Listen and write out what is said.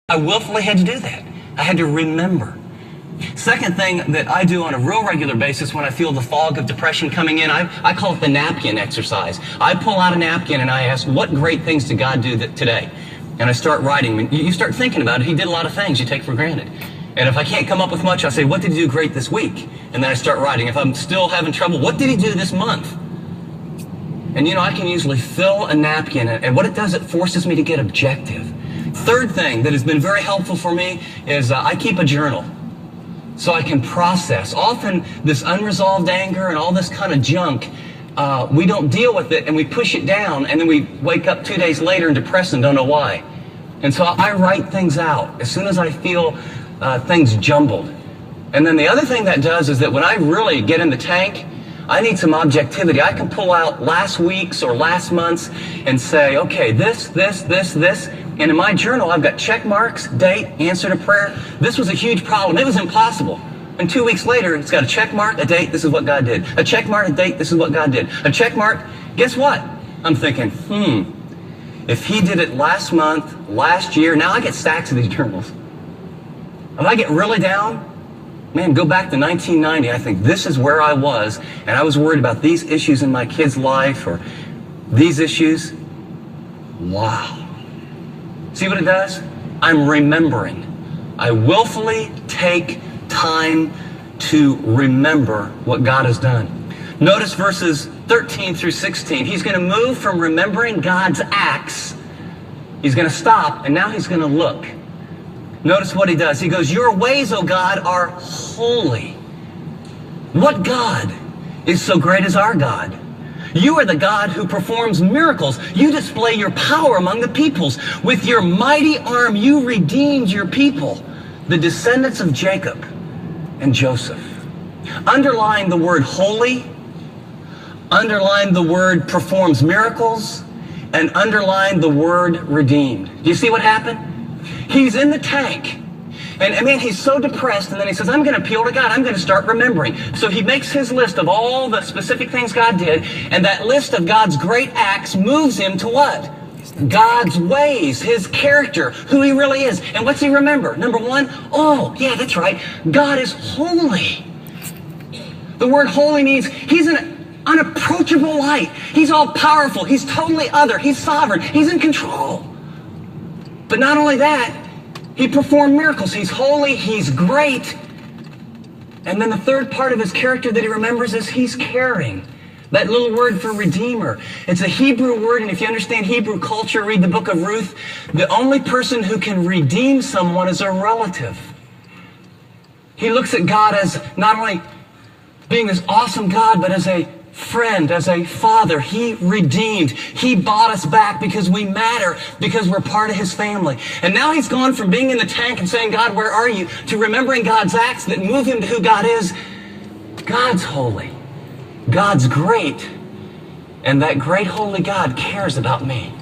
I willfully had to do that. I had to remember. Second thing that I do on a real regular basis when I feel the fog of depression coming in, I call it the napkin exercise. I pull out a napkin and I ask, what great things did God do today? And I start writing. You start thinking about it. He did a lot of things you take for granted. And if I can't come up with much, I say, what did he do great this week? And then I start writing. If I'm still having trouble, what did he do this month? And I can usually fill a napkin, and what it does, it forces me to get objective. Third thing that has been very helpful for me is I keep a journal so I can process. Often this unresolved anger and all this kind of junk, we don't deal with it and we push it down, and then we wake up 2 days later and depressed and don't know why. And so I write things out as soon as I feel things jumbled. And then the other thing that does is that when I really get in the tank, I need some objectivity. I can pull out last week's or last month's and say, okay, this. And in my journal, I've got check marks, date, answer to prayer. This was a huge problem. It was impossible. And 2 weeks later, it's got a check mark, a date, this is what God did. A check mark, a date, this is what God did. A check mark, guess what? I'm thinking, if he did it last month, last year, now I get stacks of these journals. If I get really down, man, go back to 1990, I think this is where I was, and I was worried about these issues in my kid's life or these issues. Wow. See what it does? I'm remembering. I willfully take time to remember what God has done. Notice verses 13 through 16. He's going to move from remembering God's acts. He's going to stop, and now he's going to look. Notice what he does. He goes, your ways, O God, are holy. What God is so great as our God? You are the God who performs miracles. You display your power among the peoples. With your mighty arm, you redeemed your people, the descendants of Jacob and Joseph. Underline the word holy, underline the word performs miracles, and underline the word redeemed. Do you see what happened? He's in the tank. And I mean, he's so depressed, and then he says, I'm going to appeal to God. I'm going to start remembering. So he makes his list of all the specific things God did, and that list of God's great acts moves him to what? God's ways, his character, who he really is. And what's he remember? Number one, oh, yeah, that's right. God is holy. The word holy means he's an unapproachable light. He's all powerful. He's totally other. He's sovereign. He's in control. But not only that, he performed miracles. He's holy. He's great. And then the third part of his character that he remembers is he's caring. That little word for redeemer. It's a Hebrew word, and if you understand Hebrew culture, read the book of Ruth. The only person who can redeem someone is a relative. He looks at God as not only being this awesome God, but as a friend, as a father. He redeemed. He bought us back because we matter, because we're part of his family. And now he's gone from being in the tank and saying, God, where are you? To remembering God's acts that move him to who God is. God's holy. God's great. And that great holy God cares about me.